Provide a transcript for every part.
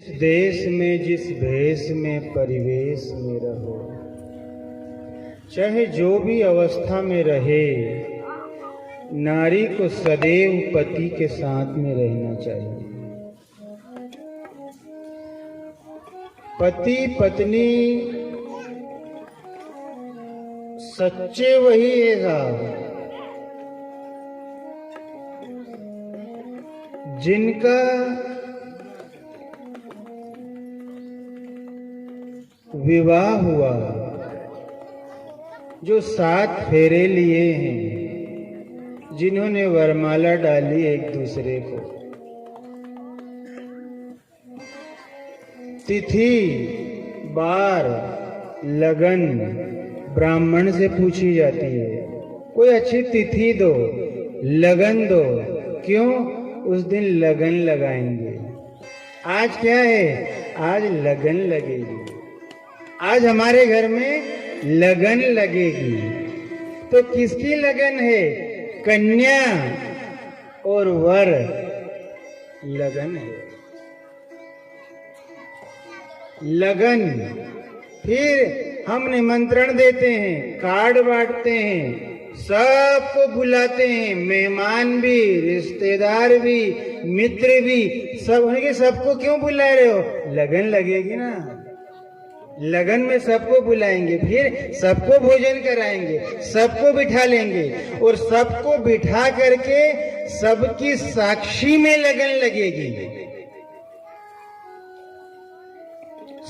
देश में जिस भेष में परिवेश में रहो, चाहे जो भी अवस्था में रहे, नारी को सदैव पति के साथ में रहना चाहिए। पति पत्नी सच्चे वही है जिनका विवाह हुआ, जो 7 फेरे लिए हैं, जिन्होंने वरमाला डाली एक दूसरे को। तिथि, बार, लगन ब्राह्मण से पूछी जाती है। कोई अच्छी तिथि दो, लगन दो। क्यों? उस दिन लगन लगाएंगे। आज क्या है? आज लगन लगेगी। आज हमारे घर में लगन लगेगी। तो किसकी लगन है? कन्या और वर लगन है। लगन। फिर हम निमंत्रण देते हैं, कार्ड बांटते हैं, सबको बुलाते हैं, मेहमान भी, रिश्तेदार भी, मित्र भी, सब। उनके सबको क्यों बुला रहे हो? लगन लगेगी ना। लगन में सबको बुलाएंगे, फिर सबको भोजन कराएंगे, सबको बिठा लेंगे और सबको बिठा करके सबकी साक्षी में लगन लगेगी।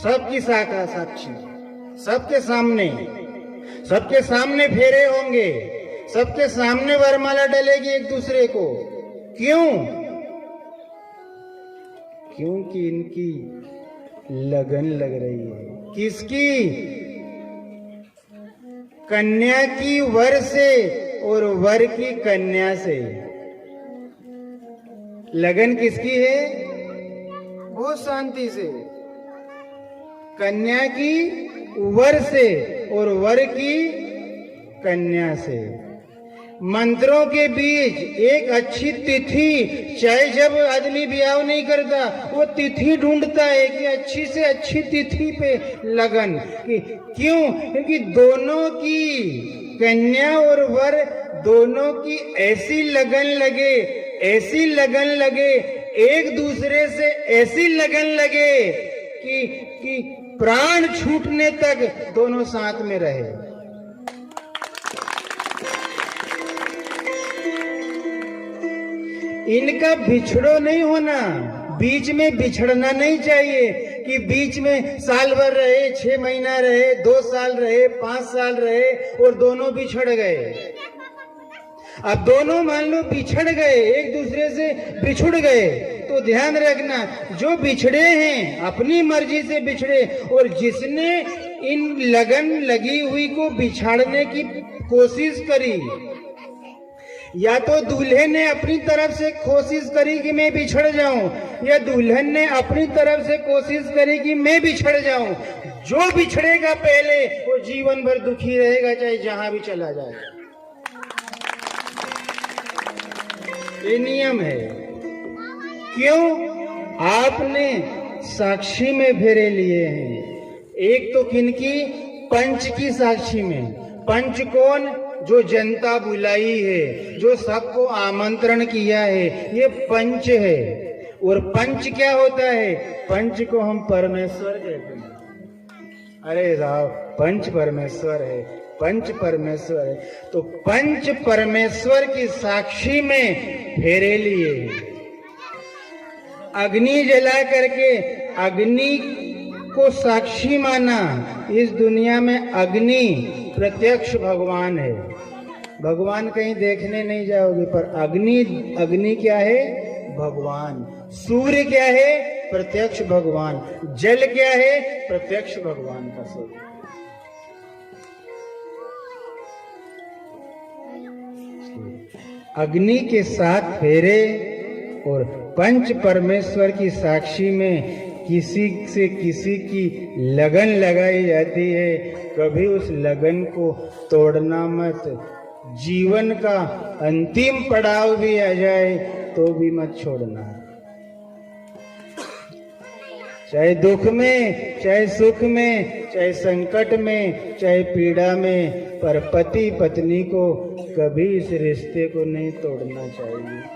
सबकी साक्षी, सबके सामने फेरे होंगे, सबके सामने वरमाला डलेगी एक दूसरे को। क्यों? क्योंकि इनकी लगन लग रही है। किसकी? कन्या की वर से और वर की कन्या से। लगन किसकी है? बहुत शांति से। कन्या की वर से और वर की कन्या से। मंत्रों के बीच एक अच्छी तिथि, चाहे जब आदमी ब्याह नहीं करता, वो तिथि ढूंढता है कि अच्छी से अच्छी तिथि पे लगन। क्यों? क्योंकि दोनों की, कन्या और वर दोनों की ऐसी लगन लगे, ऐसी लगन लगे, एक दूसरे से ऐसी लगन लगे कि प्राण छूटने तक दोनों साथ में रहे। इनका बिछड़ो नहीं होना, बीच में बिछड़ना नहीं चाहिए कि बीच में साल भर रहे, 6 महीना रहे, 2 साल रहे, 5 साल रहे और दोनों बिछड़ गए। अब दोनों मान लो बिछड़ गए, एक दूसरे से बिछुड़ गए, तो ध्यान रखना, जो बिछड़े हैं अपनी मर्जी से बिछड़े, और जिसने इन लगन लगी हुई को बिछाड़ने की कोशिश करी, या तो दूल्हे ने अपनी तरफ से कोशिश करी कि मैं बिछड़ जाऊं, या दुल्हन ने अपनी तरफ से कोशिश करी कि मैं बिछड़ जाऊं, जो बिछड़ेगा पहले वो जीवन भर दुखी रहेगा, चाहे जहां भी चला जाए। ये नियम है। क्यों? आपने साक्षी में फेरे लिए हैं। एक तो किनकी? पंच की साक्षी में। पंच कौन? जो जनता बुलाई है, जो सबको आमंत्रण किया है, ये पंच है। और पंच क्या होता है? पंच को हम परमेश्वर कहते हैं। अरे साहब, पंच परमेश्वर है, पंच परमेश्वर है। तो पंच परमेश्वर की साक्षी में फेरे लिए। अग्नि जला करके अग्नि को साक्षी माना। इस दुनिया में अग्नि प्रत्यक्ष भगवान है। भगवान कहीं देखने नहीं जाओगे, पर अग्नि क्या है? भगवान। सूर्य क्या है? प्रत्यक्ष भगवान। जल क्या है? प्रत्यक्ष भगवान का स्वरूप। अग्नि के 7 फेरे और पंच परमेश्वर की साक्षी में किसी से किसी की लगन लगाई जाती है। कभी उस लगन को तोड़ना मत। जीवन का अंतिम पड़ाव भी आ जाए तो भी मत छोड़ना। चाहे दुख में, चाहे सुख में, चाहे संकट में, चाहे पीड़ा में, पर पति पत्नी को कभी इस रिश्ते को नहीं तोड़ना चाहिए।